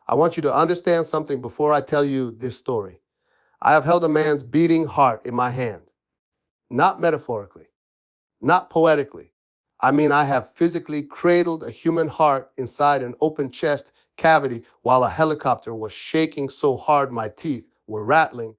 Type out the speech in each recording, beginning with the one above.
I want you to understand something before I tell you this story. I have held a man's beating heart in my hand, not metaphorically, not poetically. I mean, I have physically cradled a human heart inside an open chest cavity while a helicopter was shaking so hard my teeth were rattling,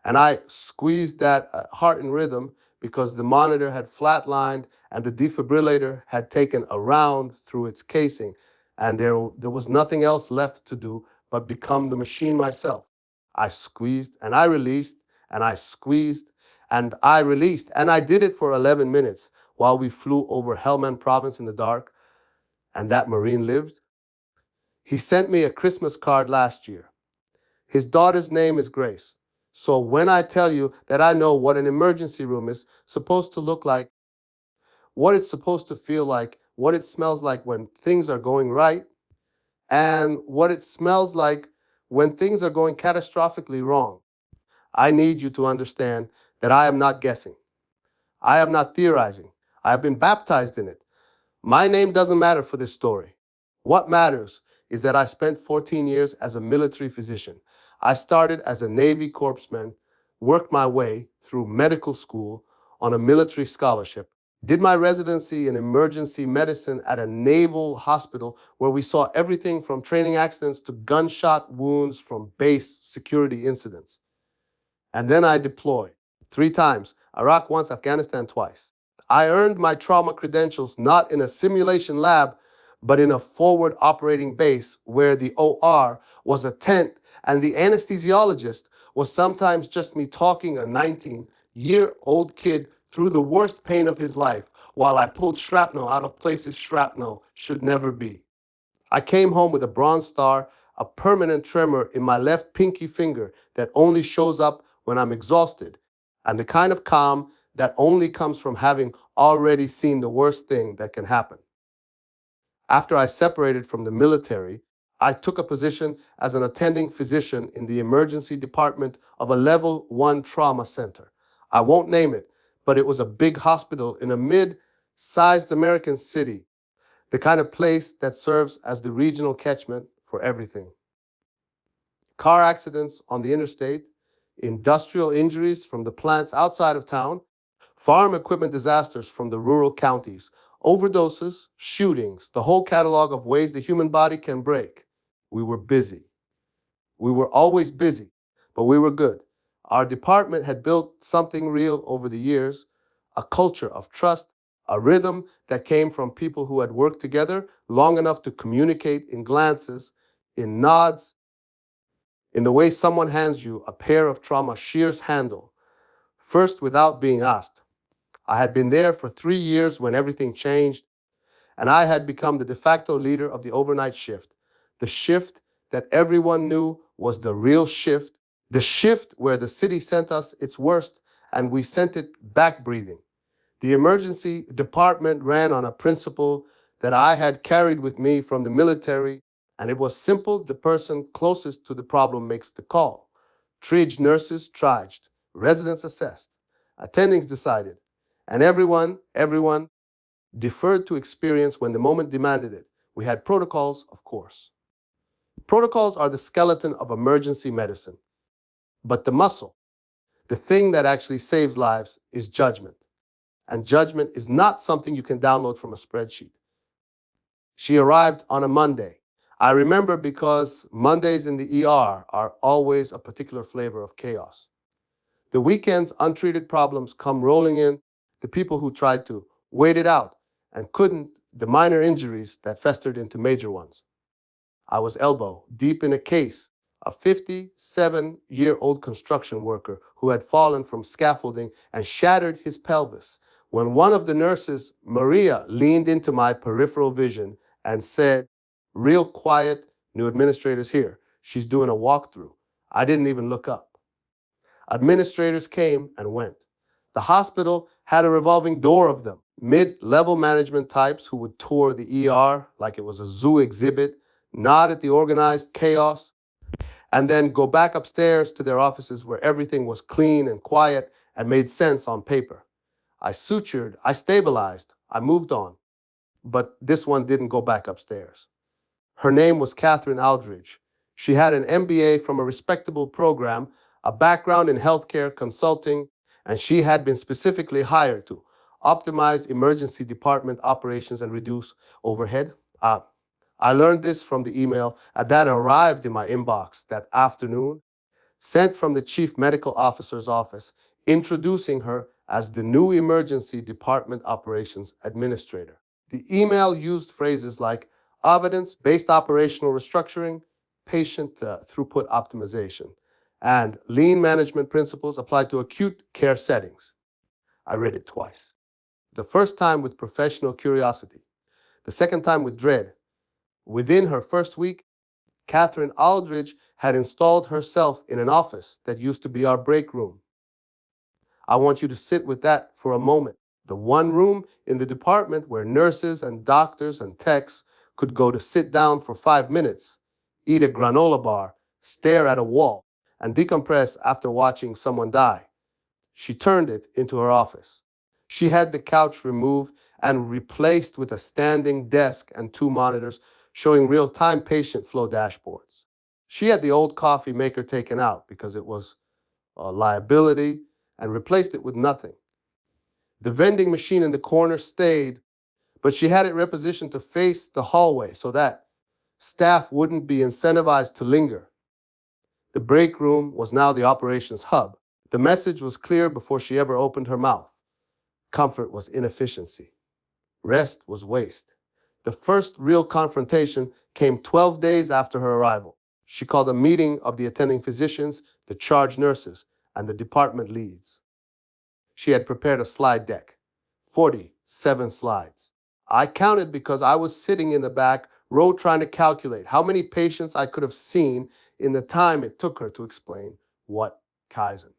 and I squeezed that heart in rhythm because the monitor had flatlined and the defibrillator had taken a round through its casing, and there was nothing else left to do but become the machine myself. I squeezed and I released and I squeezed and I released, and I did it for 11 minutes while we flew over Helmand province in the dark, and that Marine lived. He sent me a Christmas card last year. His daughter's name is Grace. So when I tell you that I know what an emergency room is supposed to look like, what it's supposed to feel like, what it smells like when things are going right, and what it smells like when things are going catastrophically wrong, I need you to understand that I am not guessing. I am not theorizing. I have been baptized in it. My name doesn't matter for this story. What matters is that I spent 14 years as a military physician. I started as a Navy corpsman, worked my way through medical school on a military scholarship, did my residency in emergency medicine at a naval hospital where we saw everything from training accidents to gunshot wounds from base security incidents. And then I deployed 3 times, Iraq once, Afghanistan twice. I earned my trauma credentials not in a simulation lab, but in a forward operating base where the OR was a tent and the anesthesiologist was sometimes just me talking a 19-year-old kid through the worst pain of his life while I pulled shrapnel out of places shrapnel should never be. I came home with a Bronze Star, a permanent tremor in my left pinky finger that only shows up when I'm exhausted, and the kind of calm that only comes from having already seen the worst thing that can happen. After I separated from the military, I took a position as an attending physician in the emergency department of a level 1 trauma center. I won't name it, but it was a big hospital in a mid-sized American city, the kind of place that serves as the regional catchment for everything. Car accidents on the interstate, industrial injuries from the plants outside of town, farm equipment disasters from the rural counties, overdoses, shootings, the whole catalog of ways the human body can break. We were busy. We were always busy, but we were good. Our department had built something real over the years, a culture of trust, a rhythm that came from people who had worked together long enough to communicate in glances, in nods, in the way someone hands you a pair of trauma shears handle, first without being asked. I had been there for 3 years when everything changed, and I had become the de facto leader of the overnight shift, the shift that everyone knew was the real shift, the shift where the city sent us its worst and we sent it back breathing. The emergency department ran on a principle that I had carried with me from the military, and it was simple: the person closest to the problem makes the call. Triage nurses triaged, residents assessed, attendings decided, and everyone deferred to experience when the moment demanded it. We had protocols, of course. Protocols are the skeleton of emergency medicine, but the muscle, the thing that actually saves lives, is judgment. And judgment is not something you can download from a spreadsheet. She arrived on a Monday. I remember because Mondays in the ER are always a particular flavor of chaos. The weekend's untreated problems come rolling in, the people who tried to wait it out and couldn't, the minor injuries that festered into major ones. I was elbow deep in a case, a 57-year-old construction worker who had fallen from scaffolding and shattered his pelvis, when one of the nurses, Maria, leaned into my peripheral vision and said, real quiet, new administrators here. She's doing a walkthrough. I didn't even look up. Administrators came and went. The hospital had a revolving door of them, mid-level management types who would tour the ER like it was a zoo exhibit, nod at the organized chaos, and then go back upstairs to their offices where everything was clean and quiet and made sense on paper. I sutured, I stabilized, I moved on. But this one didn't go back upstairs. Her name was Catherine Aldridge. She had an MBA from a respectable program, a background in healthcare consulting, and she had been specifically hired to optimize emergency department operations and reduce overhead. Uh, I learned this from the email that arrived in my inbox that afternoon, sent from the chief medical officer's office, introducing her as the new emergency department operations administrator. The email used phrases like evidence-based operational restructuring, patient throughput optimization, and lean management principles applied to acute care settings. I read it twice. The first time with professional curiosity, the second time with dread. Within her first week, Catherine Aldridge had installed herself in an office that used to be our break room. I want you to sit with that for a moment. The one room in the department where nurses and doctors and techs could go to sit down for 5 minutes, eat a granola bar, stare at a wall, and decompress after watching someone die. She turned it into her office. She had the couch removed and replaced with a standing desk and two monitors showing real-time patient flow dashboards. She had the old coffee maker taken out because it was a liability and replaced it with nothing. The vending machine in the corner stayed, but she had it repositioned to face the hallway so that staff wouldn't be incentivized to linger. The break room was now the operations hub. The message was clear before she ever opened her mouth. Comfort was inefficiency. Rest was waste. The first real confrontation came 12 days after her arrival. She called a meeting of the attending physicians, the charge nurses, and the department leads. She had prepared a slide deck, 47 slides. I counted because I was sitting in the back row trying to calculate how many patients I could have seen in the time it took her to explain what Kaizen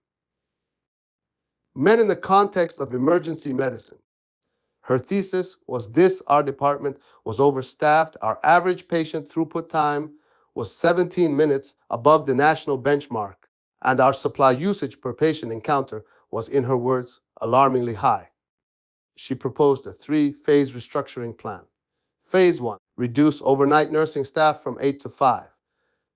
meant in the context of emergency medicine. Her thesis was this: our department was overstaffed, our average patient throughput time was 17 minutes above the national benchmark, and our supply usage per patient encounter was, in her words, alarmingly high. She proposed a three-phase restructuring plan. Phase 1, reduce overnight nursing staff from 8 to 5.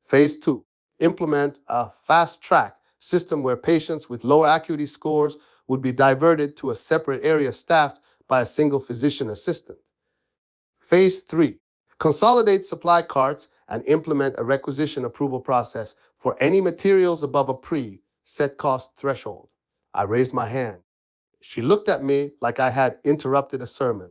Phase 2, implement a fast-track system where patients with low acuity scores would be diverted to a separate area staffed by a single physician assistant. Phase 3, consolidate supply carts and implement a requisition approval process for any materials above a pre-set cost threshold. I raised my hand. She looked at me like I had interrupted a sermon.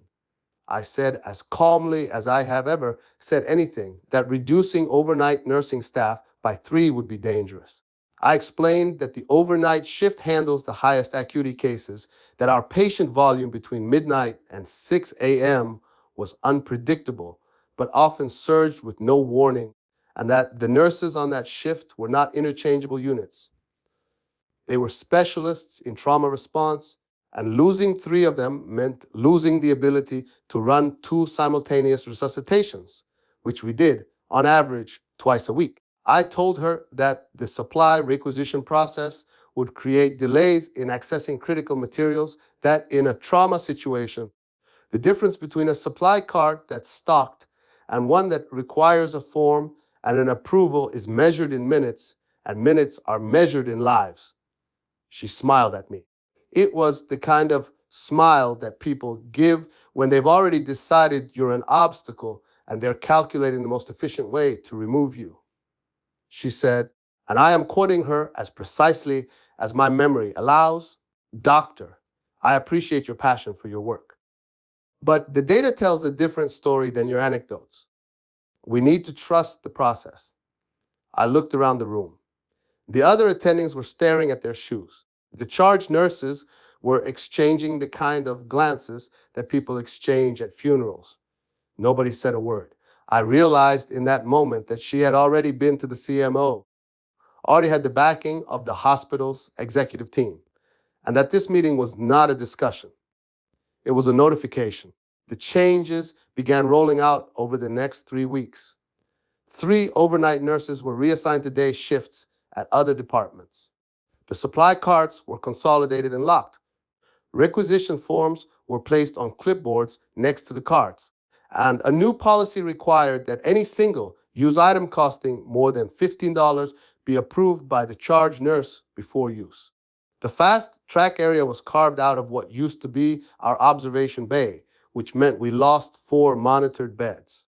I said as calmly as I have ever said anything that reducing overnight nursing staff by 3 would be dangerous. I explained that the overnight shift handles the highest acuity cases, that our patient volume between midnight and 6 a.m. was unpredictable, but often surged with no warning, and that the nurses on that shift were not interchangeable units. They were specialists in trauma response, and losing 3 of them meant losing the ability to run 2 simultaneous resuscitations, which we did, on average, twice a week. I told her that the supply requisition process would create delays in accessing critical materials, that in a trauma situation, the difference between a supply cart that's stocked and one that requires a form and an approval is measured in minutes, and minutes are measured in lives. She smiled at me. It was the kind of smile that people give when they've already decided you're an obstacle and they're calculating the most efficient way to remove you. She said, and I am quoting her as precisely as my memory allows, "Doctor, I appreciate your passion for your work. But the data tells a different story than your anecdotes. We need to trust the process." I looked around the room. The other attendings were staring at their shoes. The charge nurses were exchanging the kind of glances that people exchange at funerals. Nobody said a word. I realized in that moment that she had already been to the CMO, already had the backing of the hospital's executive team, and that this meeting was not a discussion. It was a notification. The changes began rolling out over the next 3 weeks. 3 overnight nurses were reassigned to day shifts at other departments. The supply carts were consolidated and locked. Requisition forms were placed on clipboards next to the carts, and a new policy required that any single Use item costing more than $15. Be approved by the charge nurse before use. The fast track area was carved out of what used to be our observation bay, which meant we lost 4 monitored beds.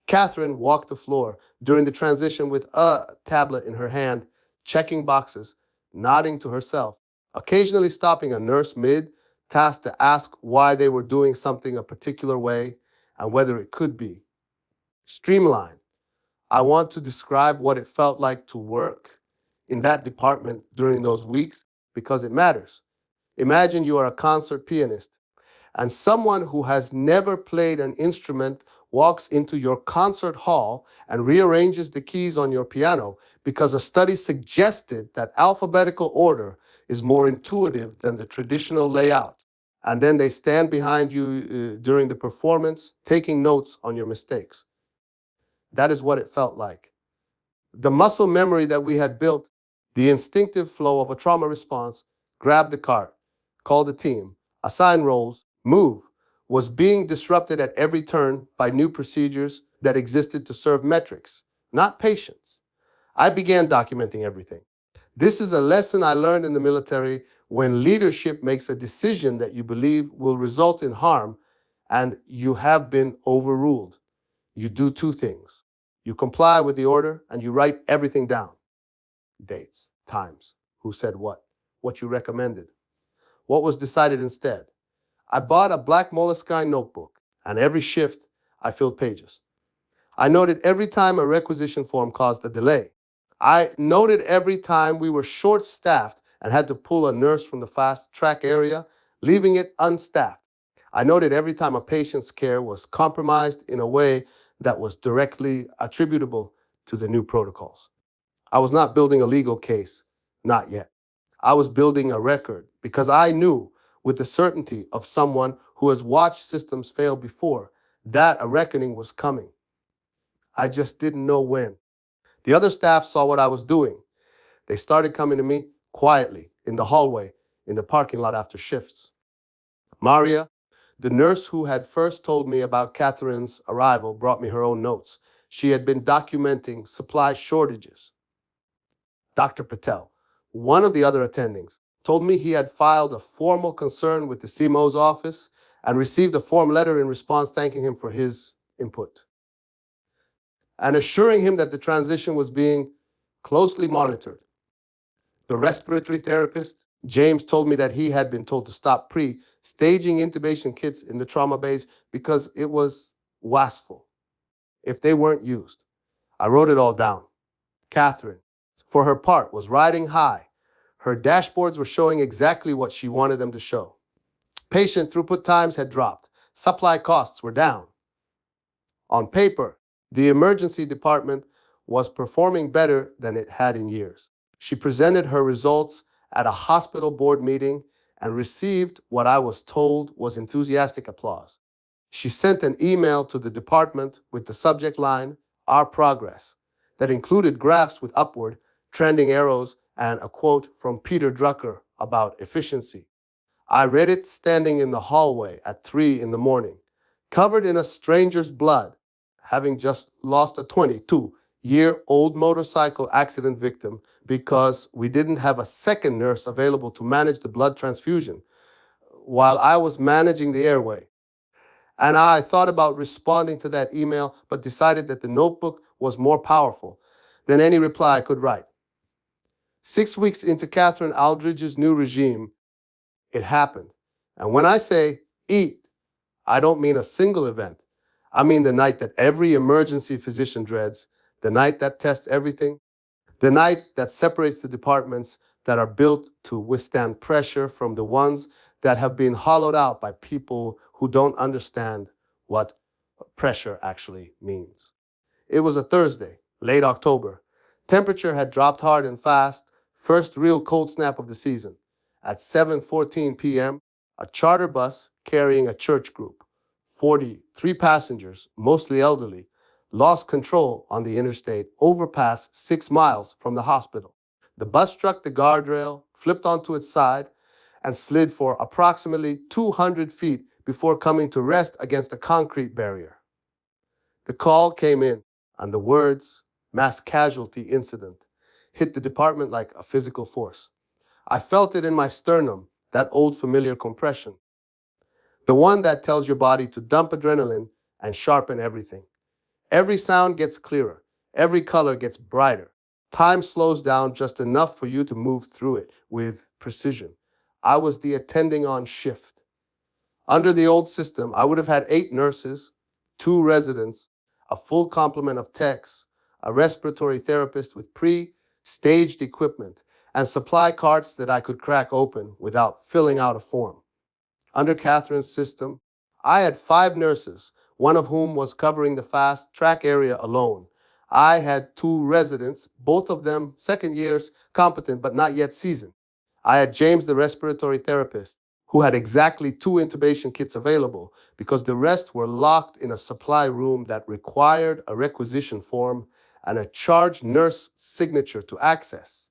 Catherine walked the floor during the transition with a tablet in her hand, checking boxes, nodding to herself, occasionally stopping a nurse mid task to ask why they were doing something a particular way and whether it could be streamlined. I want to describe what it felt like to work in that department during those weeks because it matters. Imagine you are a concert pianist and someone who has never played an instrument walks into your concert hall and rearranges the keys on your piano because a study suggested that alphabetical order is more intuitive than the traditional layout. And then they stand behind you during the performance, taking notes on your mistakes. That is what it felt like. The muscle memory that we had built, the instinctive flow of a trauma response, grab the cart, call the team, assign roles, move, was being disrupted at every turn by new procedures that existed to serve metrics, not patients. I began documenting everything. This is a lesson I learned in the military. When leadership makes a decision that you believe will result in harm and you have been overruled, you do 2 things. You comply with the order and you write everything down: dates, times, who said what you recommended, what was decided instead. I bought a black moleskine notebook, and every shift I filled pages. I noted every time a requisition form caused a delay. I noted every time we were short staffed and had to pull a nurse from the fast track area, leaving it unstaffed. I noted every time a patient's care was compromised in a way that was directly attributable to the new protocols. I was not building a legal case, not yet. I was building a record because I knew, with the certainty of someone who has watched systems fail before, that a reckoning was coming. I just didn't know when. The other staff saw what I was doing. They started coming to me quietly in the hallway, in the parking lot after shifts. Maria, the nurse who had first told me about Catherine's arrival, brought me her own notes. She had been documenting supply shortages. Dr. Patel, one of the other attendings, told me he had filed a formal concern with the CMO's office and received a form letter in response thanking him for his input and assuring him that the transition was being closely monitored. The respiratory therapist, James, told me that he had been told to stop staging intubation kits in the trauma bays because it was wasteful if they weren't used. I wrote it all down. Catherine, for her part, was riding high. Her dashboards were showing exactly what she wanted them to show. Patient throughput times had dropped. Supply costs were down. On paper, the emergency department was performing better than it had in years. She presented her results at a hospital board meeting and received what I was told was enthusiastic applause. She sent an email to the department with the subject line, "Our Progress," that included graphs with upward trending arrows and a quote from Peter Drucker about efficiency. I read it standing in the hallway at 3 in the morning, covered in a stranger's blood, having just lost a 22-year-old motorcycle accident victim because we didn't have a second nurse available to manage the blood transfusion while I was managing the airway. And I thought about responding to that email, but decided that the notebook was more powerful than any reply I could write. 6 weeks into Catherine Aldridge's new regime, it happened. And when I say eat, I don't mean a single event. I mean the night that every emergency physician dreads, the night that tests everything, the night that separates the departments that are built to withstand pressure from the ones that have been hollowed out by people who don't understand what pressure actually means. It was a Thursday, late October. Temperature had dropped hard and fast, first real cold snap of the season. At 7:14 p.m., a charter bus carrying a church group, 43 passengers, mostly elderly, lost control on the interstate overpass 6 miles from the hospital. The bus struck the guardrail, flipped onto its side, and slid for approximately 200 feet before coming to rest against a concrete barrier. The call came in. and the words mass casualty incident hit the department like a physical force. I felt it in my sternum, that old familiar compression, the one that tells your body to dump adrenaline and sharpen everything. Every sound gets clearer, every color gets brighter. Time slows down just enough for you to move through it with precision. I was the attending on shift. Under the old system, I would have had 8 nurses, 2 residents, a full complement of techs, a respiratory therapist with pre-staged equipment, and supply carts that I could crack open without filling out a form. Under Catherine's system, I had 5 nurses, one of whom was covering the fast track area alone. I had 2 residents, both of them second years, competent but not yet seasoned. I had James, the respiratory therapist, who had exactly 2 intubation kits available because the rest were locked in a supply room that required a requisition form and a charge nurse signature to access.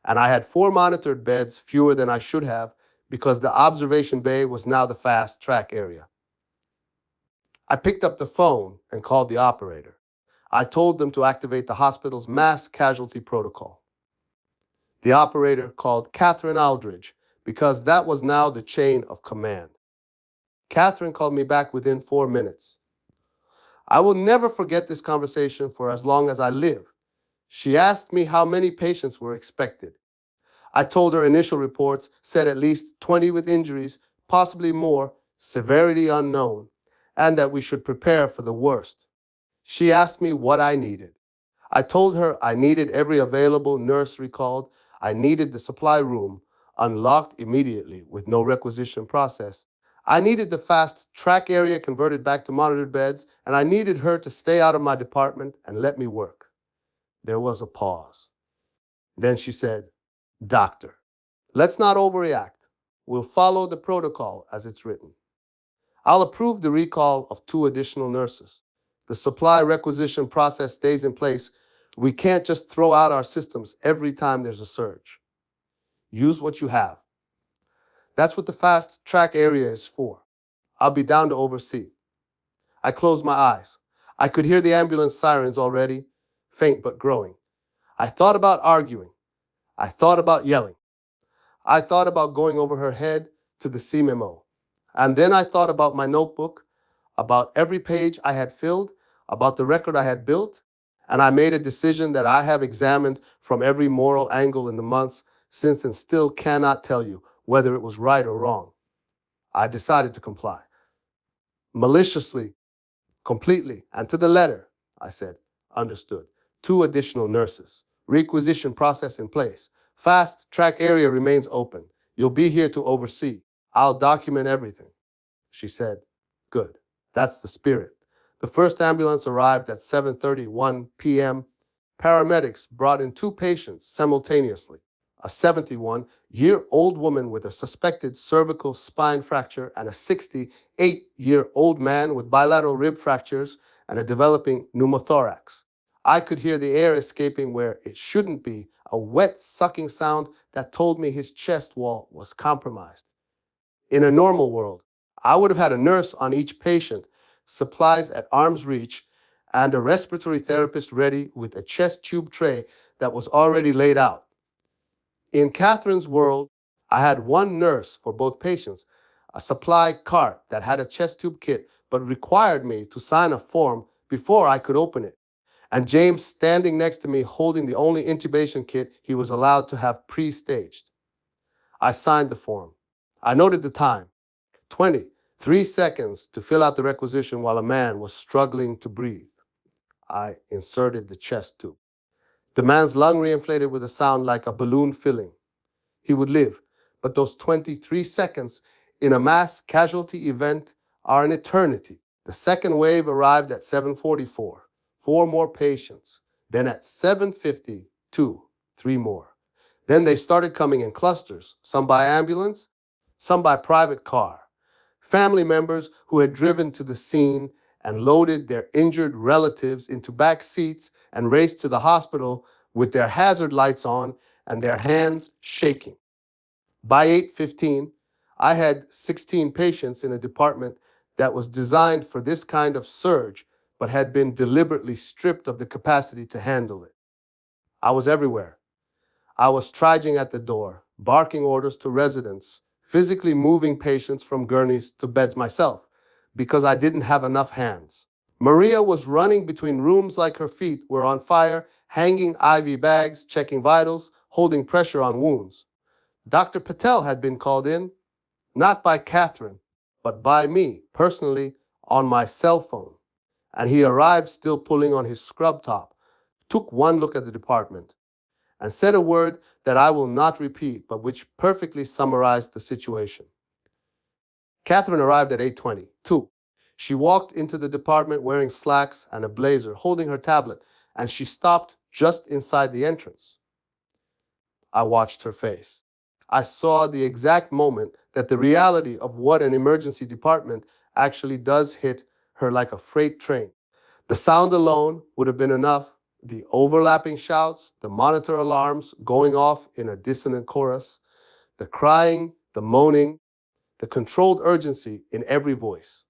And I had 4 monitored beds, fewer than I should have, because the observation bay was now the fast track area. I picked up the phone and called the operator. I told them to activate the hospital's mass casualty protocol. The operator called Catherine Aldridge because that was now the chain of command. Catherine called me back within 4 minutes. I will never forget this conversation for as long as I live. She asked me how many patients were expected. I told her initial reports said at least 20 with injuries, possibly more, severity unknown, and that we should prepare for the worst. She asked me what I needed. I told her I needed every available nurse recalled, I needed the supply room unlocked immediately with no requisition process. I needed the fast track area converted back to monitored beds, and I needed her to stay out of my department and let me work. There was a pause. Then she said, "Doctor, let's not overreact. We'll follow the protocol as it's written. I'll approve the recall of 2 additional nurses. The supply requisition process stays in place. We can't just throw out our systems every time there's a surge. Use what you have. That's what the fast track area is for. I'll be down to oversee." I closed my eyes. I could hear the ambulance sirens already, faint but growing. I thought about arguing. I thought about yelling. I thought about going over her head to the C memo. And then I thought about my notebook, about every page I had filled, about the record I had built, and I made a decision that I have examined from every moral angle in the months since and still cannot tell you whether it was right or wrong. I decided to comply. Maliciously, completely, and to the letter, I said. Understood. 2 additional nurses. Requisition process in place. Fast track area remains open. You'll be here to oversee. I'll document everything. She said, "Good. That's the spirit." The first ambulance arrived at 7:31 p.m. Paramedics brought in 2 patients simultaneously. A 71-year-old woman with a suspected cervical spine fracture and a 68-year-old man with bilateral rib fractures and a developing pneumothorax. I could hear the air escaping where it shouldn't be, a wet sucking sound that told me his chest wall was compromised. In a normal world, I would have had a nurse on each patient, supplies at arm's reach, and a respiratory therapist ready with a chest tube tray that was already laid out. In Catherine's world, I had 1 nurse for both patients, a supply cart that had a chest tube kit but required me to sign a form before I could open it, and James standing next to me holding the only intubation kit he was allowed to have pre-staged. I signed the form. I noted the time, 23 seconds to fill out the requisition while a man was struggling to breathe. I inserted the chest tube. The man's lung reinflated with a sound like a balloon filling. He would live, but those 23 seconds in a mass casualty event are an eternity. The second wave arrived at 7:44, 4 more patients. Then at 7:52, 3 more. Then they started coming in clusters, some by ambulance, some by private car. Family members who had driven to the scene and loaded their injured relatives into back seats and raced to the hospital with their hazard lights on and their hands shaking. By 8:15, I had 16 patients in a department that was designed for this kind of surge, but had been deliberately stripped of the capacity to handle it. I was everywhere. I was trudging at the door, barking orders to residents, physically moving patients from gurneys to beds myself, because I didn't have enough hands. Maria was running between rooms like her feet were on fire, hanging IV bags, checking vitals, holding pressure on wounds. Dr. Patel had been called in, not by Catherine, but by me, personally, on my cell phone. And he arrived still pulling on his scrub top, took one look at the department, and said a word that I will not repeat, but which perfectly summarized the situation. Catherine arrived at 8:20. 2. She walked into the department wearing slacks and a blazer, holding her tablet, and she stopped just inside the entrance. I watched her face. I saw the exact moment that the reality of what an emergency department actually does hit her like a freight train. The sound alone would have been enough. The overlapping shouts, the monitor alarms going off in a dissonant chorus, the crying, the moaning, the controlled urgency in every voice.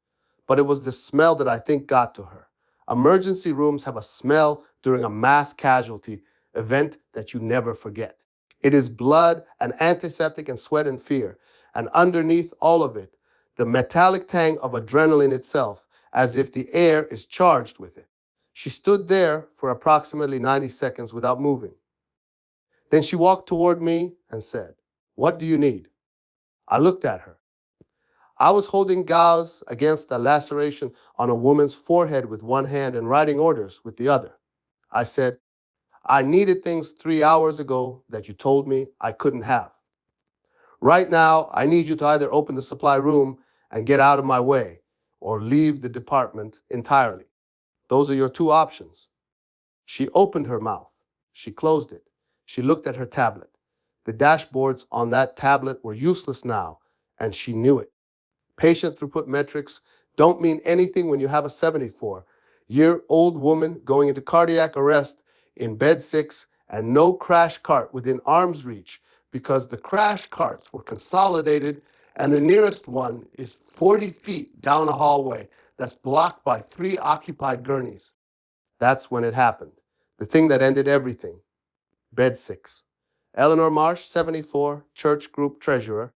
But it was the smell that I think got to her. Emergency rooms have a smell during a mass casualty event that you never forget. It is blood and antiseptic and sweat and fear. And underneath all of it, the metallic tang of adrenaline itself, as if the air is charged with it. She stood there for approximately 90 seconds without moving. Then she walked toward me and said, "What do you need?" I looked at her. I was holding gauze against a laceration on a woman's forehead with one hand and writing orders with the other. I said, "I needed things 3 hours ago that you told me I couldn't have. Right now, I need you to either open the supply room and get out of my way, or leave the department entirely. Those are your two options." She opened her mouth. She closed it. She looked at her tablet. The dashboards on that tablet were useless now, and she knew it. Patient throughput metrics don't mean anything when you have a 74-year-old woman going into cardiac arrest in bed 6 and no crash cart within arm's reach because the crash carts were consolidated and the nearest one is 40 feet down a hallway that's blocked by 3 occupied gurneys. That's when it happened. The thing that ended everything. Bed 6. Eleanor Marsh, 74, church group treasurer,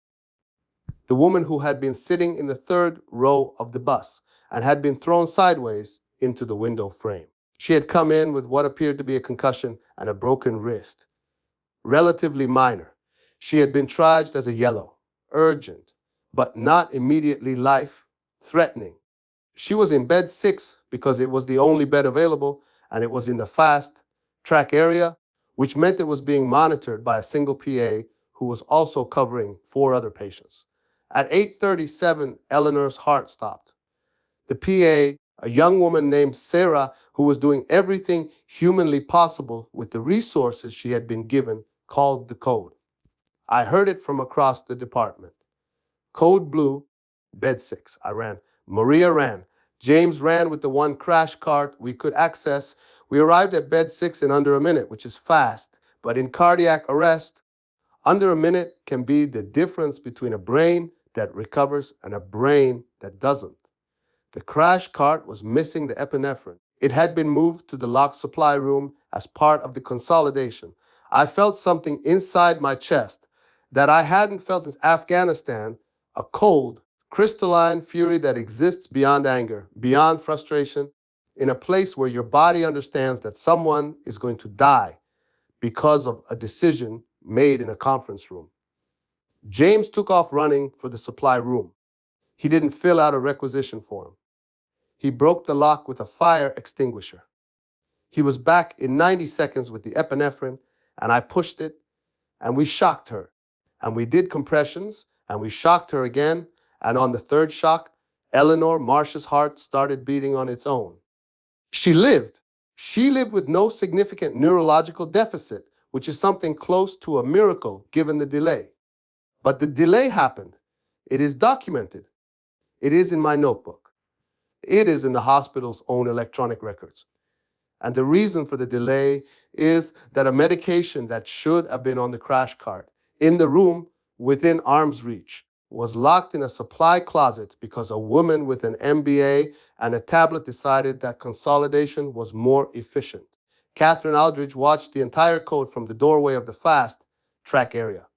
the woman who had been sitting in the third row of the bus and had been thrown sideways into the window frame. She had come in with what appeared to be a concussion and a broken wrist, relatively minor. She had been triaged as a yellow, urgent, but not immediately life-threatening. She was in bed 6 because it was the only bed available, and it was in the fast track area, which meant it was being monitored by a single PA who was also covering 4 other patients. At 8:37, Eleanor's heart stopped. The PA, a young woman named Sarah, who was doing everything humanly possible with the resources she had been given, called the code. I heard it from across the department. Code blue, bed 6. I ran. Maria ran. James ran with the one crash cart we could access. We arrived at bed 6 in under a minute, which is fast. But in cardiac arrest, under a minute can be the difference between a brain that recovers and a brain that doesn't. The crash cart was missing the epinephrine. It had been moved to the locked supply room as part of the consolidation. I felt something inside my chest that I hadn't felt since Afghanistan, a cold, crystalline fury that exists beyond anger, beyond frustration, in a place where your body understands that someone is going to die because of a decision made in a conference room. James took off running for the supply room. He didn't fill out a requisition form. He broke the lock with a fire extinguisher. He was back in 90 seconds with the epinephrine, and I pushed it, and we shocked her. And we did compressions, and we shocked her again, and on the third shock, Eleanor Marsh's heart started beating on its own. She lived. She lived with no significant neurological deficit, which is something close to a miracle given the delay. But the delay happened. It is documented. It is in my notebook. It is in the hospital's own electronic records. And the reason for the delay is that a medication that should have been on the crash cart, in the room within arm's reach, was locked in a supply closet because a woman with an MBA and a tablet decided that consolidation was more efficient. Catherine Aldridge watched the entire code from the doorway of the fast track area.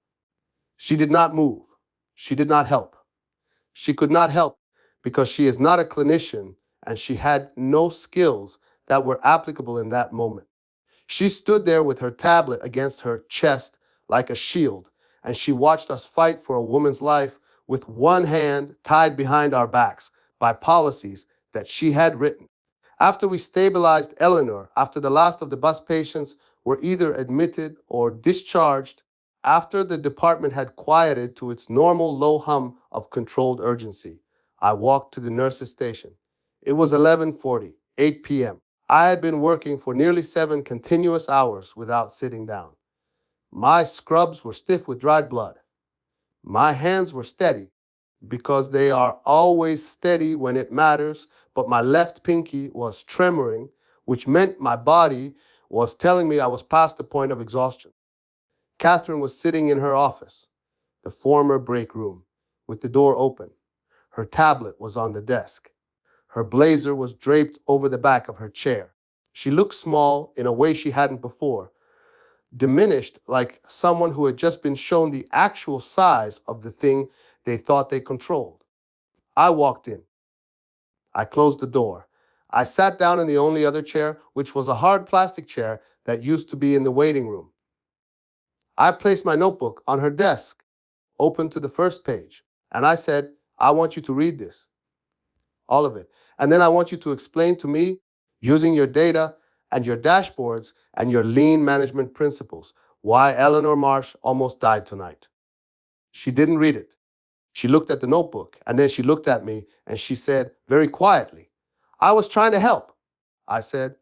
She did not move. She did not help. She could not help because she is not a clinician and she had no skills that were applicable in that moment. She stood there with her tablet against her chest like a shield, and she watched us fight for a woman's life with one hand tied behind our backs by policies that she had written. After we stabilized Eleanor, after the last of the bus patients were either admitted or discharged, after the department had quieted to its normal low hum of controlled urgency, I walked to the nurse's station. It was 11:40, 8 p.m. I had been working for nearly 7 continuous hours without sitting down. My scrubs were stiff with dried blood. My hands were steady, because they are always steady when it matters, but my left pinky was tremoring, which meant my body was telling me I was past the point of exhaustion. Catherine was sitting in her office, the former break room, with the door open. Her tablet was on the desk. Her blazer was draped over the back of her chair. She looked small in a way she hadn't before, diminished like someone who had just been shown the actual size of the thing they thought they controlled. I walked in. I closed the door. I sat down in the only other chair, which was a hard plastic chair that used to be in the waiting room. I placed my notebook on her desk, open to the first page, and I said, I want you to read this, all of it. And then I want you to explain to me, using your data and your dashboards and your lean management principles, why Eleanor Marsh almost died tonight. She didn't read it. She looked at the notebook, and then she looked at me, and she said very quietly, I was trying to help. I said,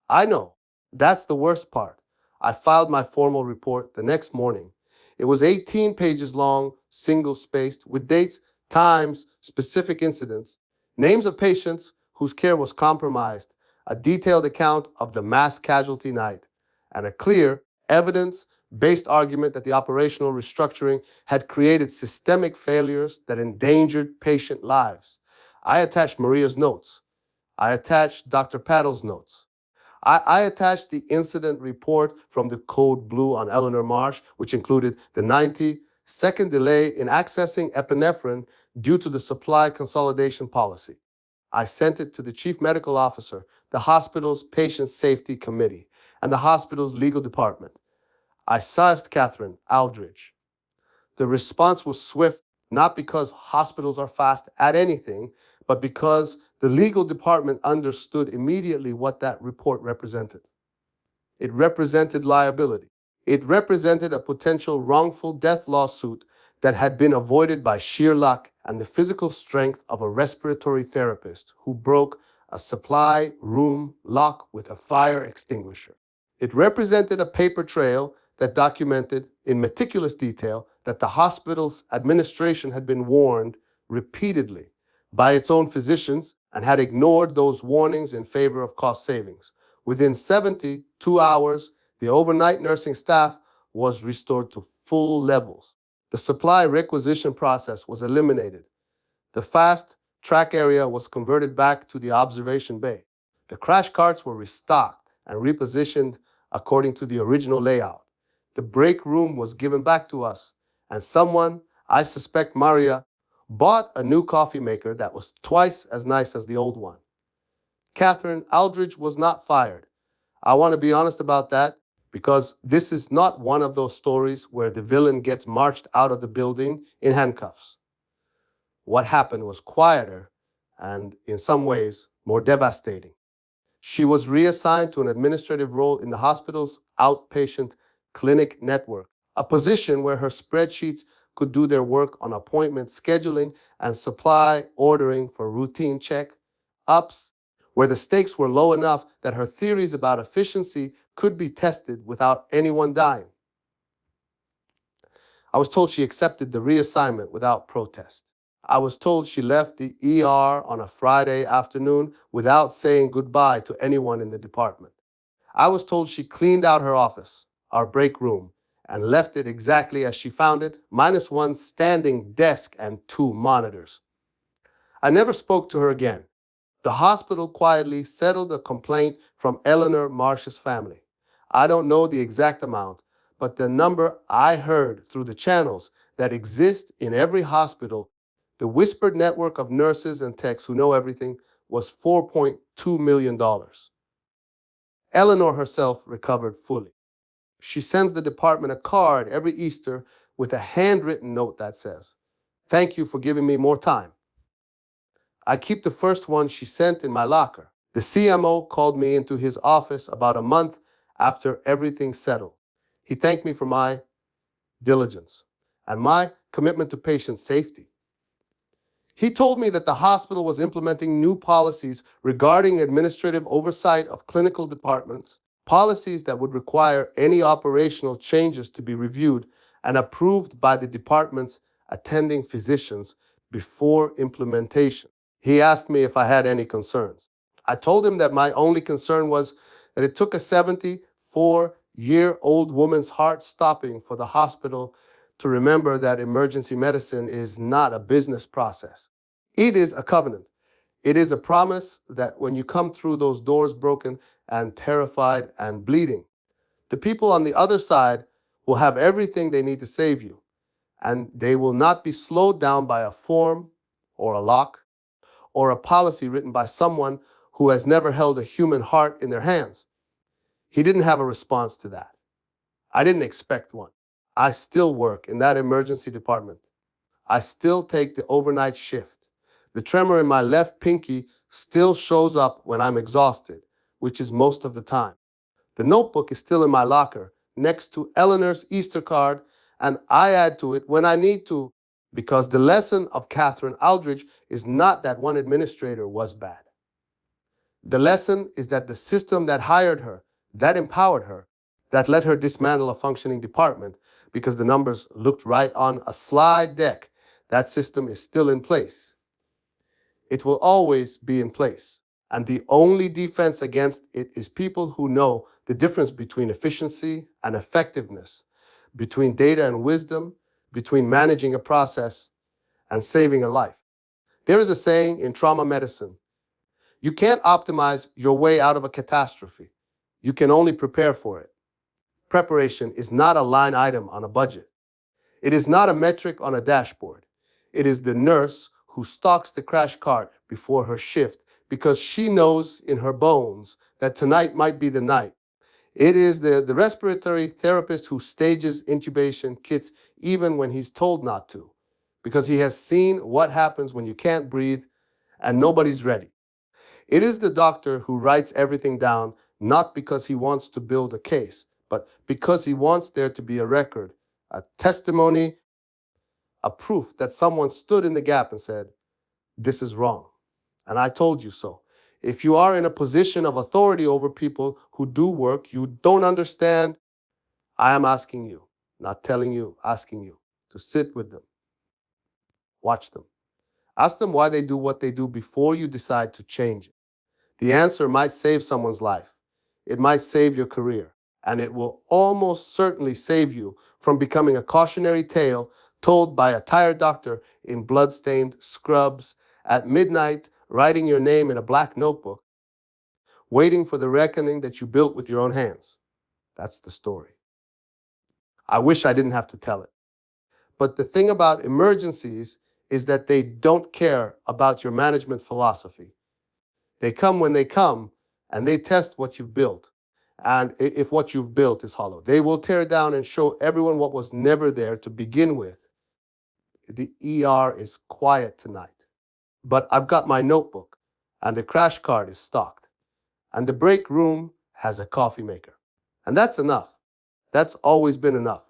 I know. That's the worst part. I filed my formal report the next morning. It was 18 pages long, single-spaced, with dates, times, specific incidents, names of patients whose care was compromised, a detailed account of the mass casualty night, and a clear, evidence-based argument that the operational restructuring had created systemic failures that endangered patient lives. I attached Maria's notes. I attached Dr. Paddle's notes. I attached the incident report from the Code Blue on Eleanor Marsh, which included the 90-second delay in accessing epinephrine due to the supply consolidation policy. I sent it to the chief medical officer, the hospital's patient safety committee, and the hospital's legal department. I sized Catherine Aldridge. The response was swift, not because hospitals are fast at anything, but because the legal department understood immediately what that report represented. It represented liability. It represented a potential wrongful death lawsuit that had been avoided by sheer luck and the physical strength of a respiratory therapist who broke a supply room lock with a fire extinguisher. It represented a paper trail that documented in meticulous detail that the hospital's administration had been warned repeatedly by its own physicians and had ignored those warnings in favor of cost savings. Within 72 hours, the overnight nursing staff was restored to full levels. The supply requisition process was eliminated. The fast track area was converted back to the observation bay. The crash carts were restocked and repositioned according to the original layout. The break room was given back to us, and someone, I suspect Maria, bought a new coffee maker that was twice as nice as the old one. Catherine Aldridge was not fired. I want to be honest about that because this is not one of those stories where the villain gets marched out of the building in handcuffs. What happened was quieter and, in some ways, more devastating. She was reassigned to an administrative role in the hospital's outpatient clinic network, a position where her spreadsheets could do their work on appointment scheduling and supply ordering for routine check-ups, where the stakes were low enough that her theories about efficiency could be tested without anyone dying. I was told she accepted the reassignment without protest. I was told she left the ER on a Friday afternoon without saying goodbye to anyone in the department. I was told she cleaned out her office, our break room, and left it exactly as she found it, minus one standing desk and 2 monitors. I never spoke to her again. The hospital quietly settled a complaint from Eleanor Marsh's family. I don't know the exact amount, but the number I heard through the channels that exist in every hospital, the whispered network of nurses and techs who know everything, was $4.2 million. Eleanor herself recovered fully. She sends the department a card every Easter with a handwritten note that says, "Thank you for giving me more time." I keep the first one she sent in my locker. The CMO called me into his office about a month after everything settled. He thanked me for my diligence and my commitment to patient safety. He told me that the hospital was implementing new policies regarding administrative oversight of clinical departments, policies that would require any operational changes to be reviewed and approved by the department's attending physicians before implementation. He asked me if I had any concerns. I told him that my only concern was that it took a 74-year-old woman's heart stopping for the hospital to remember that emergency medicine is not a business process. It is a covenant. It is a promise that when you come through those doors broken and terrified and bleeding, the people on the other side will have everything they need to save you, and they will not be slowed down by a form or a lock or a policy written by someone who has never held a human heart in their hands. He didn't have a response to that. I didn't expect one. I still work in that emergency department. I still take the overnight shift. The tremor in my left pinky still shows up when I'm exhausted, which is most of the time. The notebook is still in my locker, next to Eleanor's Easter card, and I add to it when I need to, because the lesson of Catherine Aldridge is not that one administrator was bad. The lesson is that the system that hired her, that empowered her, that let her dismantle a functioning department because the numbers looked right on a slide deck, that system is still in place. It will always be in place. And the only defense against it is people who know the difference between efficiency and effectiveness, between data and wisdom, between managing a process and saving a life. There is a saying in trauma medicine: you can't optimize your way out of a catastrophe. You can only prepare for it. Preparation is not a line item on a budget. It is not a metric on a dashboard. It is the nurse who stalks the crash cart before her shift because she knows in her bones that tonight might be the night. It is the respiratory therapist who stages intubation kits even when he's told not to, because he has seen what happens when you can't breathe and nobody's ready. It is the doctor who writes everything down, not because he wants to build a case, but because he wants there to be a record, a testimony, a proof that someone stood in the gap and said, "This is wrong, and I told you so." If you are in a position of authority over people who do work you don't understand, I am asking you, not telling you, asking you to sit with them, watch them. Ask them why they do what they do before you decide to change it. The answer might save someone's life. It might save your career. And it will almost certainly save you from becoming a cautionary tale told by a tired doctor in blood-stained scrubs at midnight, writing your name in a black notebook, waiting for the reckoning that you built with your own hands. That's the story. I wish I didn't have to tell it. But the thing about emergencies is that they don't care about your management philosophy. They come when they come, and they test what you've built. And if what you've built is hollow, they will tear down and show everyone what was never there to begin with. The ER is quiet tonight, but I've got my notebook, and the crash cart is stocked, and the break room has a coffee maker. And that's enough. That's always been enough.